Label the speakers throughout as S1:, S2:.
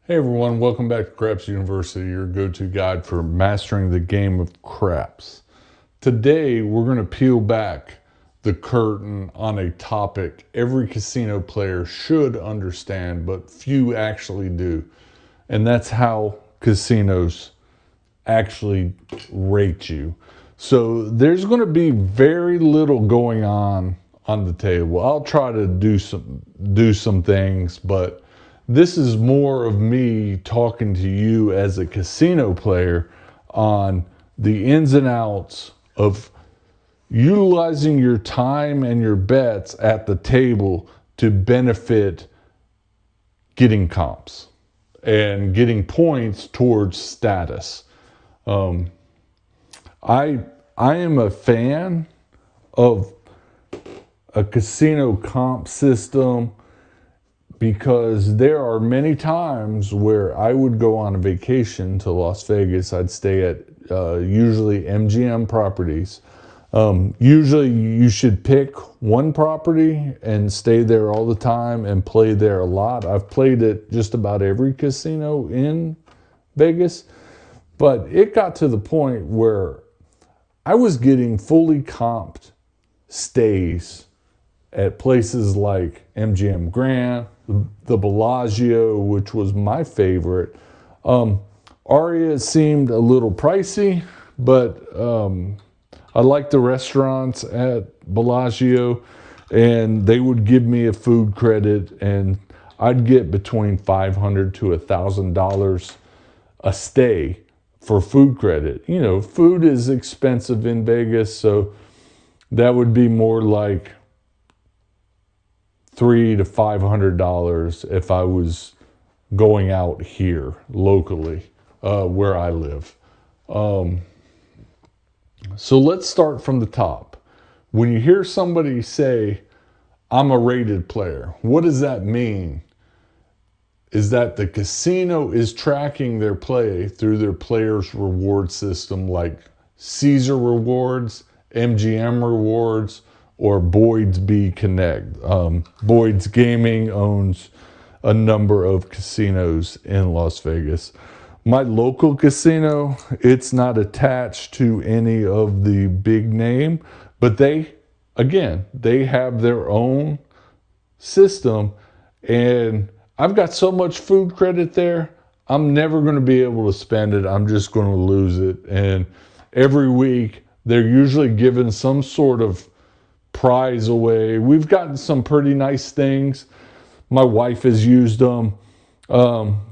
S1: Hey everyone, welcome back to Craps University, your go-to guide for mastering the game of craps. Today we're going to peel back the curtain on a topic every casino player should understand, but few actually do. And that's how casinos actually rate you. So there's going to be very little going on the table. I'll try to do some things, but this is more of me talking to you as a casino player on the ins and outs of utilizing your time and your bets at the table to benefit getting comps and getting points towards status. Um, I I am a fan of a casino comp system because there are many times where I would go on a vacation to Las Vegas. I'd stay at usually MGM properties. Usually you should pick one property and stay there all the time and play there a lot. I've played at just about every casino in Vegas, but it got to the point where I was getting fully comped stays at places like MGM Grand, the Bellagio, which was my favorite. Aria seemed a little pricey, but I liked the restaurants at Bellagio, and they would give me a food credit, and I'd get between $500 to $1,000 a stay for food credit. You know, food is expensive in Vegas, so that would be more like $300 to $500 if I was going out here locally, where I live. So let's start from the top. When you hear somebody say, I'm a rated player, what does that mean? Is that the casino is tracking their play through their players' reward system like Caesar Rewards, MGM Rewards, or Boyd's B Connect. Boyd's Gaming owns a number of casinos in Las Vegas. My local casino, it's not attached to any of the big name, but they have their own system, and I've got so much food credit there, I'm never going to be able to spend it. I'm just going to lose it. And every week, they're usually giving some sort of prize away. We've gotten some pretty nice things. My wife has used them.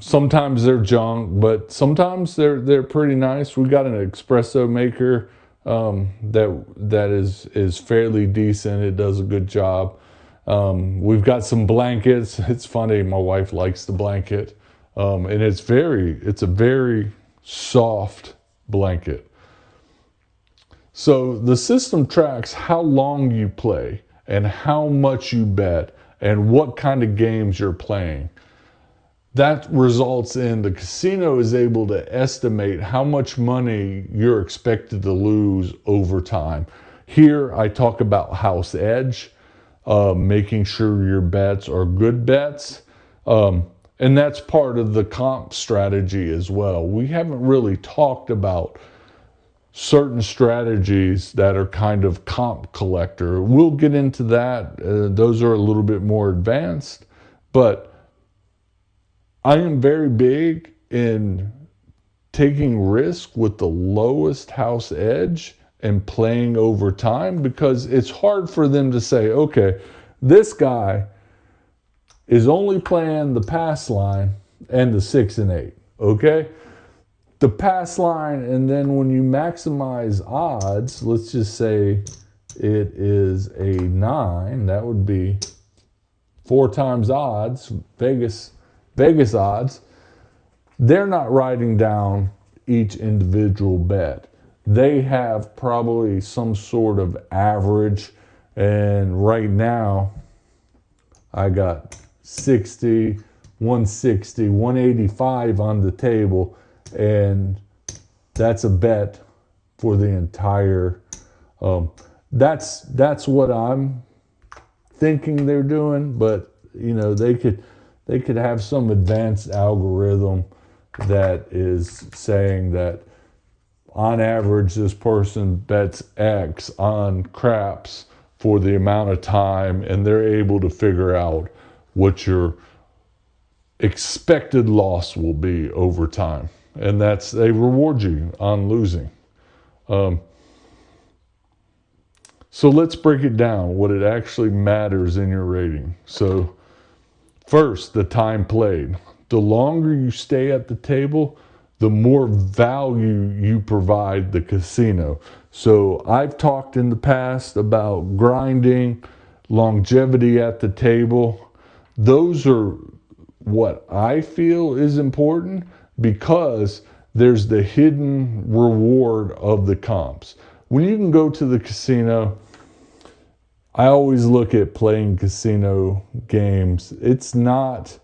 S1: Sometimes they're junk, but sometimes they're pretty nice. We got an espresso maker that is fairly decent. It does a good job. We've got some blankets. It's funny. My wife likes the blanket, and it's a very soft blanket. So the system tracks how long you play and how much you bet and what kind of games you're playing. That results in the casino is able to estimate how much money you're expected to lose over time. Here I talk about house edge, making sure your bets are good bets. And that's part of the comp strategy as well. We haven't really talked about certain strategies that are kind of comp collector. We'll get into that. Those are a little bit more advanced, but I am very big in taking risk with the lowest house edge and playing over time, because it's hard for them to say, okay, this guy is only playing the pass line and the 6 and 8, okay? The pass line, and then when you maximize odds, let's just say it is a 9, that would be 4 times odds, Vegas odds. They're not writing down each individual bet. They have probably some sort of average, and right now I got 60, 160, 185 on the table, and that's a bet for the entire. That's what I'm thinking they're doing, but you know they they could have some advanced algorithm that is saying that on average this person bets X on craps for the amount of time, and they're able to figure out what your expected loss will be over time, and they reward you on losing. So let's break it down, what it actually matters in your rating. So first, the time played. The longer you stay at the table, the more value you provide the casino. So I've talked in the past about grinding, longevity at the table. Those are what I feel is important, because there's the hidden reward of the comps. When you can go to the casino, I always look at playing casino games. It's not,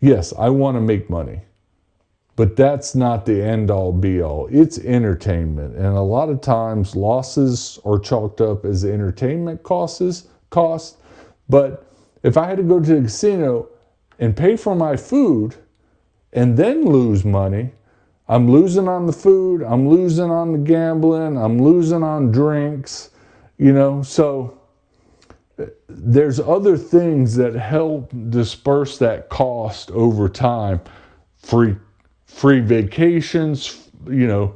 S1: yes, I want to make money, but that's not the end all be all. It's entertainment. And a lot of times losses are chalked up as entertainment costs. But if I had to go to the casino and pay for my food and then lose money, I'm losing on the food, I'm losing on the gambling, I'm losing on drinks, so there's other things that help disperse that cost over time. Free vacations, you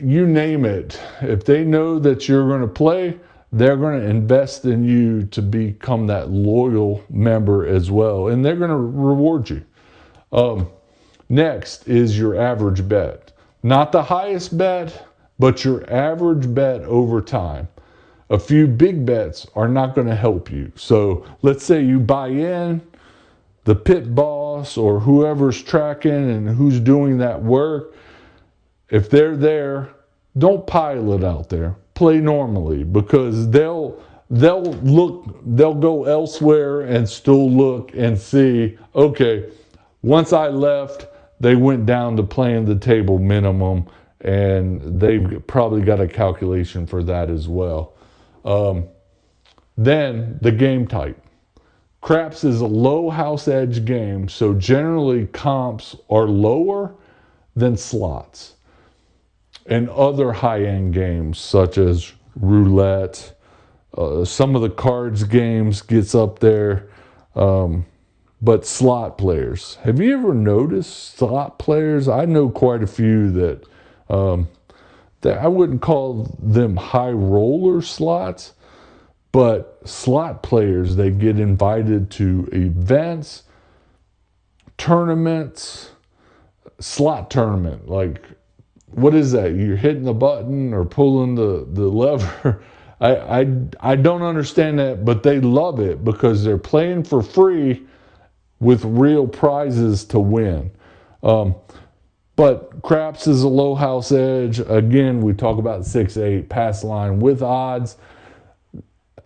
S1: name it. If they know that you're going to play, they're going to invest in you to become that loyal member as well, and they're going to reward you. Next is your average bet. Not the highest bet, but your average bet over time. A few big bets are not going to help you. So let's say you buy in, the pit boss or whoever's tracking and who's doing that work, if they're there, don't pile it out there. Play normally, because they'll go elsewhere and still look and see, okay, once I left, they went down to playing the table minimum, and they've probably got a calculation for that as well. Then the game type. Craps is a low house edge game, so generally comps are lower than slots. And other high-end games such as roulette, some of the cards games gets up there, but slot players. Have you ever noticed slot players? I know quite a few that I wouldn't call them high roller slots, but slot players, they get invited to events, tournaments, slot tournament. Like, what is that? You're hitting the button or pulling the lever. I don't understand that, but they love it because they're playing for free with real prizes to win. But craps is a low house edge. Again, we talk about 6-8 pass line with odds.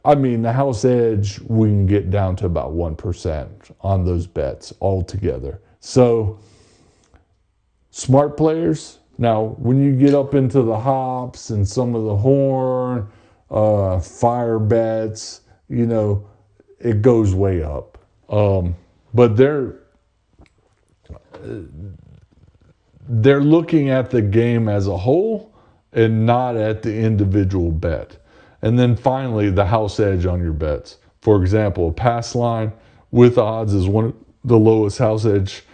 S1: I mean, the house edge, we can get down to about 1% on those bets altogether. So, smart players. Now, when you get up into the hops and some of the horn, fire bets, it goes way up. But they're looking at the game as a whole and not at the individual bet. And then finally, the house edge on your bets. For example, a pass line with odds is one of the lowest house edge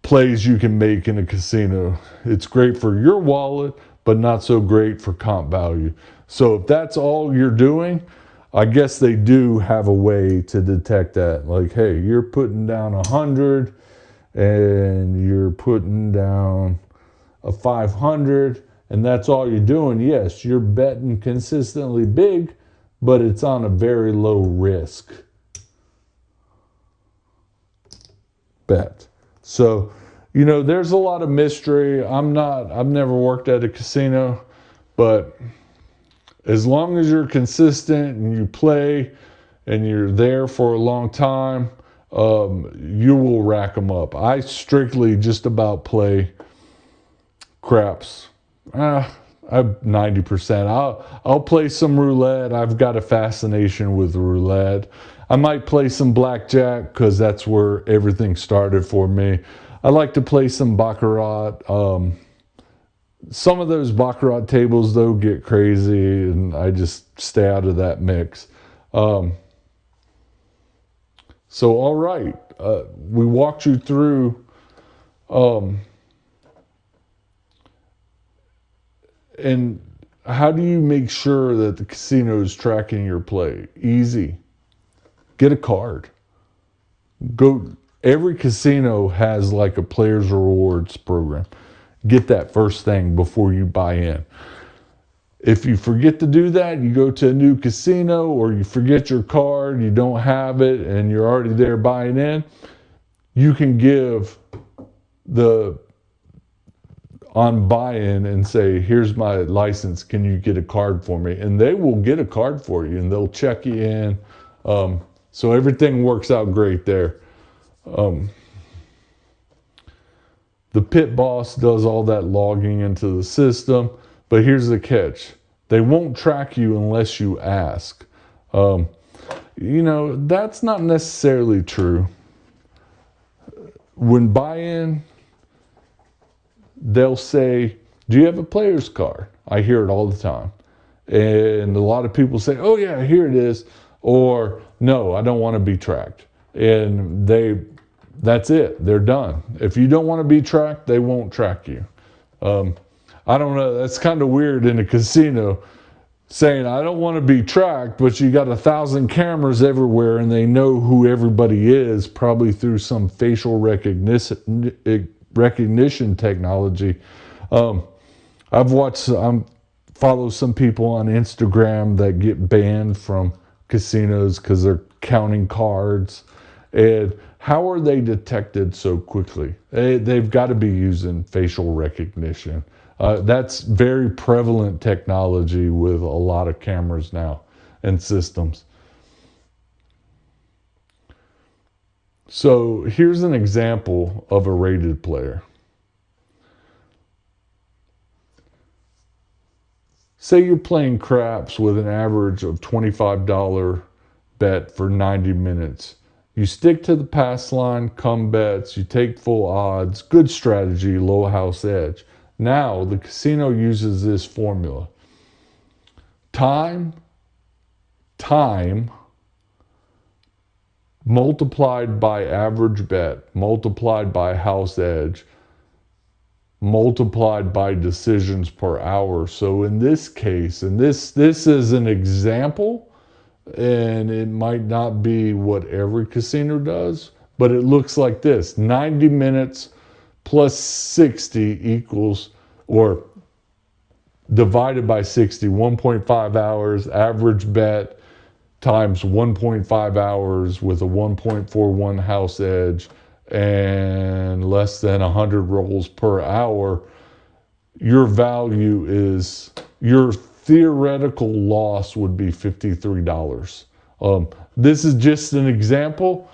S1: plays you can make in a casino. It's great for your wallet, but not so great for comp value. So if that's all you're doing, I guess they do have a way to detect that. Like, hey, you're putting down 100 and you're putting down a 500, and that's all you're doing. Yes, you're betting consistently big, but it's on a very low risk bet. So, there's a lot of mystery. I've never worked at a casino, but as long as you're consistent and you play and you're there for a long time, you will rack them up. I strictly just about play craps. I'm 90%. I'll play some roulette. I've got a fascination with roulette. I might play some blackjack because that's where everything started for me. I like to play some baccarat. Some of those baccarat tables though get crazy, and I just stay out of that mix. So all right, we walked you through. And how do you make sure that the casino is tracking your play? Easy. Get a card. Go. Every casino has like a players rewards program. Get that first thing before you buy in. If you forget to do that, you go to a new casino, or you forget your card, you don't have it, and you're already there buying in, you can give the on buy-in and say, here's my license, can you get a card for me? And they will get a card for you, and they'll check you in. So everything works out great there. The pit boss does all that logging into the system, but here's the catch. They won't track you unless you ask. That's not necessarily true. When buy-in, they'll say, do you have a player's card? I hear it all the time. And a lot of people say, oh yeah, here it is. Or no, I don't want to be tracked. And that's it. They're done. If you don't want to be tracked, they won't track you. I don't know. That's kind of weird in a casino saying, I don't want to be tracked, but you got 1,000 cameras everywhere and they know who everybody is, probably through some facial recognition technology. I've watched, follow some people on Instagram that get banned from casinos because they're counting cards. And how are they detected so quickly? They've got to be using facial recognition. That's very prevalent technology with a lot of cameras now and systems. So here's an example of a rated player. Say you're playing craps with an average of $25 bet for 90 minutes. You stick to the pass line, come bets, you take full odds, good strategy, low house edge. Now the casino uses this formula. Time multiplied by average bet, multiplied by house edge, multiplied by decisions per hour. So in this case, and this is an example, and it might not be what every casino does, but it looks like this. 90 minutes plus 60 equals, or divided by 60, 1.5 hours, average bet times 1.5 hours with a 1.41 house edge and less than 100 rolls per hour. Your value is, your theoretical loss would be $53. This is just an example.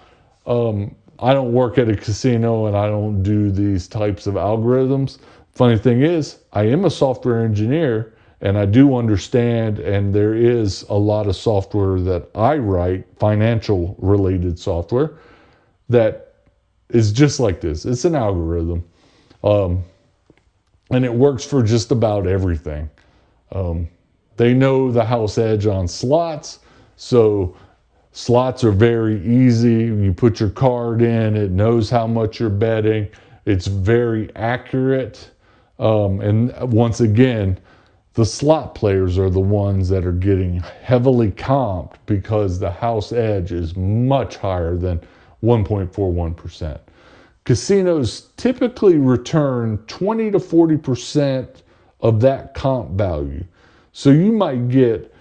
S1: I don't work at a casino and I don't do these types of algorithms. Funny thing is, I am a software engineer and I do understand, and there is a lot of software that I write, financial related software, that is just like this. It's an algorithm. And it works for just about everything. They know the house edge on slots, so slots are very easy. You put your card in, it knows how much you're betting. It's very accurate. And once again, the slot players are the ones that are getting heavily comped because the house edge is much higher than 1.41%. Casinos typically return 20 to 40% of that comp value. So you might get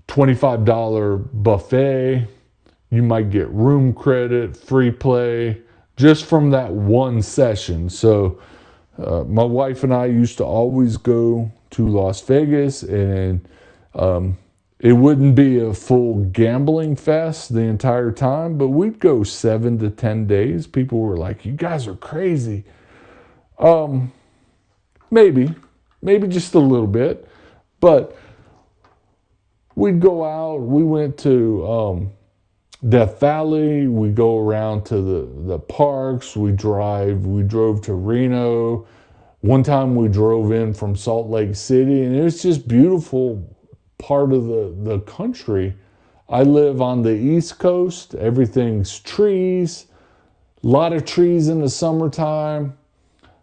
S1: $25 buffet, you might get room credit, free play, just from that one session. So my wife and I used to always go to Las Vegas, and it wouldn't be a full gambling fest the entire time, but we'd go 7 to 10 days. People were like, you guys are crazy. Maybe just a little bit, but we'd go out. We went to Death Valley. We go around to the parks. We drove to Reno. One time we drove in from Salt Lake City, and it's just beautiful part of the country. I live on the East Coast. Everything's trees, a lot of trees in the summertime.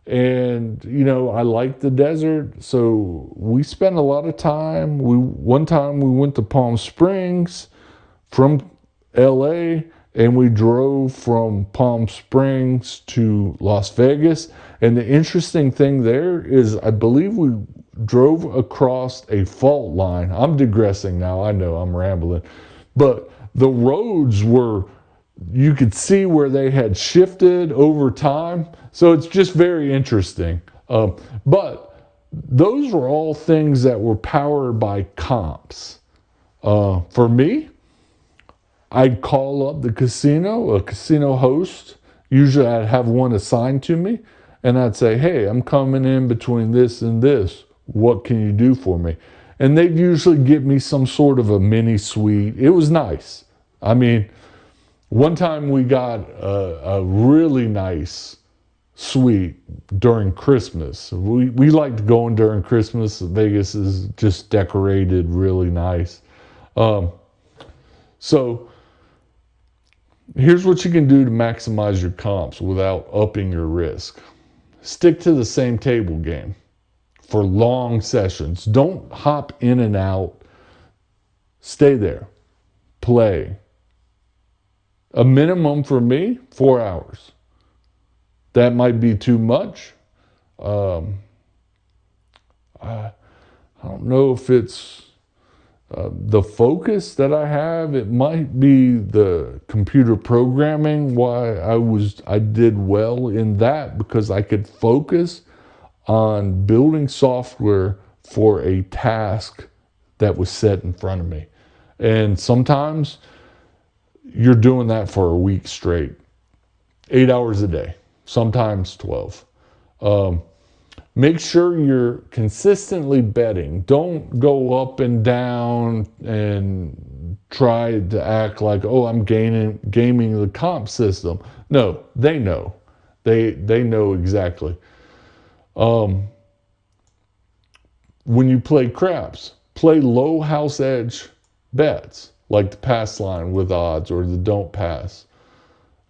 S1: And I like the desert, so we spent a lot of time. One time we went to Palm Springs from LA, and we drove from Palm Springs to Las Vegas. And the interesting thing there is, I believe we drove across a fault line. I'm digressing now, I know I'm rambling, but the roads were, you could see where they had shifted over time. So it's just very interesting. But those were all things that were powered by comps. For me, I'd call up the casino, a casino host. Usually I'd have one assigned to me, and I'd say, hey, I'm coming in between this and this. What can you do for me? And they'd usually get me some sort of a mini suite. It was nice. I mean, one time we got a really nice suite during Christmas. We liked going during Christmas. Vegas is just decorated really nice. So here's what you can do to maximize your comps without upping your risk. Stick to the same table game for long sessions. Don't hop in and out. Stay there. Play. A minimum for me, 4 hours. That might be too much. I don't know if it's the focus that I have. It might be the computer programming, why I did well in that, because I could focus on building software for a task that was set in front of me. And sometimes you're doing that for a week straight, 8 hours a day, sometimes 12. Make sure you're consistently betting. Don't go up and down and try to act like, oh, I'm gaming the comp system. No, they know. They know exactly. When you play craps, play low house edge bets, like the pass line with odds or the don't pass.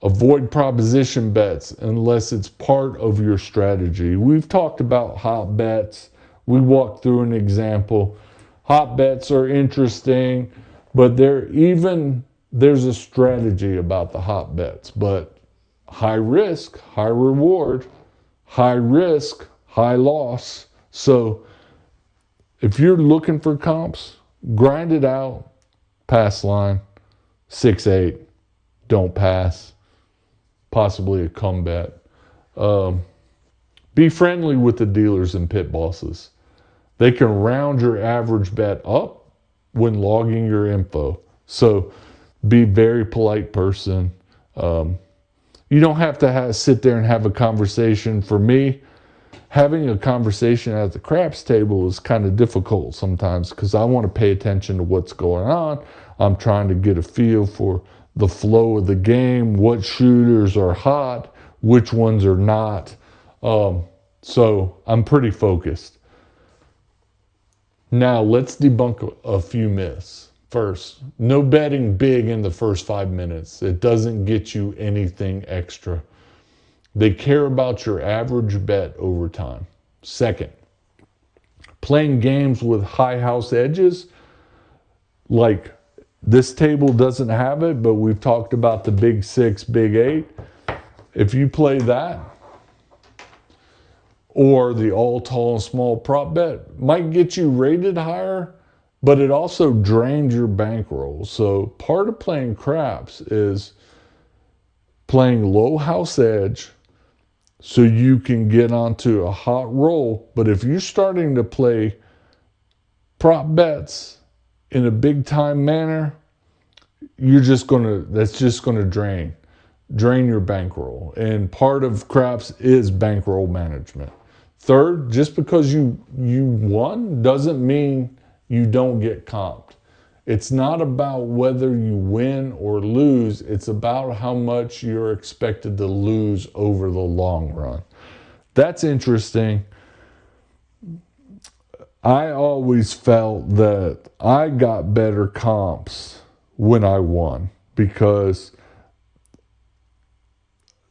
S1: Avoid proposition bets unless it's part of your strategy. We've talked about hot bets. We walked through an example. Hot bets are interesting, but there's a strategy about the hot bets. But high risk, high reward, high risk, high loss. So if you're looking for comps, grind it out. Pass line, 6-8, don't pass, possibly a come bet. Be friendly with the dealers and pit bosses. They can round your average bet up when logging your info. So be a very polite person. You don't have to sit there and have a conversation. For me, having a conversation at the craps table is kind of difficult sometimes because I want to pay attention to what's going on. I'm trying to get a feel for the flow of the game, what shooters are hot, which ones are not. So I'm pretty focused. Now let's debunk a few myths. First, no betting big in the first 5 minutes. It doesn't get you anything extra. They care about your average bet over time. Second, playing games with high house edges, like this table doesn't have it, but we've talked about the big 6, big 8. If you play that, or the all tall and small prop bet, might get you rated higher, but it also drains your bankroll. So part of playing craps is playing low house edge so you can get onto a hot roll. But if you're starting to play prop bets in a big time manner, that's just gonna drain your bankroll. And part of craps is bankroll management. Third, just because you won doesn't mean you don't get comped. It's not about whether you win or lose. It's about how much you're expected to lose over the long run. That's interesting. I always felt that I got better comps when I won because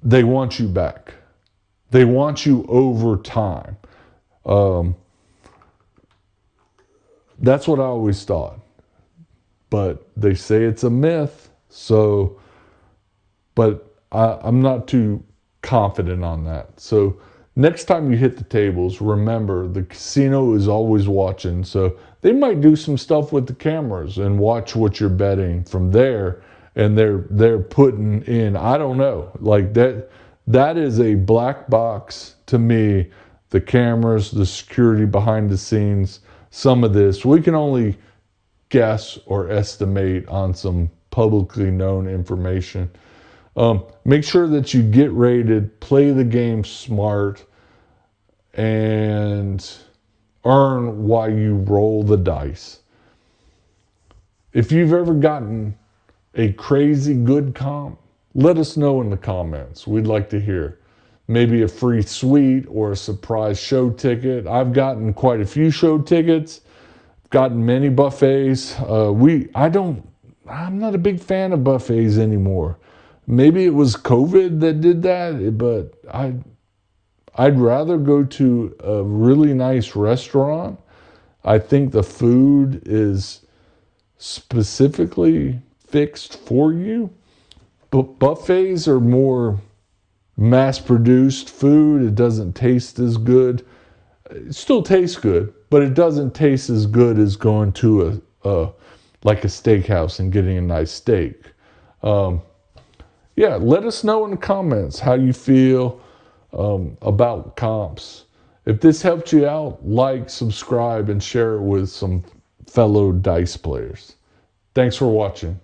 S1: they want you back. They want you over time. Um, that's what I always thought. But they say it's a myth, so, but I'm not too confident on that. So next time you hit the tables, remember the casino is always watching. So they might do some stuff with the cameras and watch what you're betting from there. And they're putting in, I don't know, like that is a black box to me. The cameras, the security behind the scenes, some of this, we can only guess or estimate on some publicly known information. Make sure that you get rated, play the game smart, and earn while you roll the dice. If you've ever gotten a crazy good comp, let us know in the comments. We'd like to hear. Maybe a free suite or a surprise show ticket. I've gotten quite a few show tickets. Gotten many buffets. I'm not a big fan of buffets anymore. Maybe it was COVID that did that, but I'd rather go to a really nice restaurant. I think the food is specifically fixed for you. But buffets are more mass-produced food. It doesn't taste as good. It still tastes good, but it doesn't taste as good as going to like a steakhouse and getting a nice steak. Yeah, let us know in the comments how you feel about comps. If this helped you out, like, subscribe, and share it with some fellow dice players. Thanks for watching.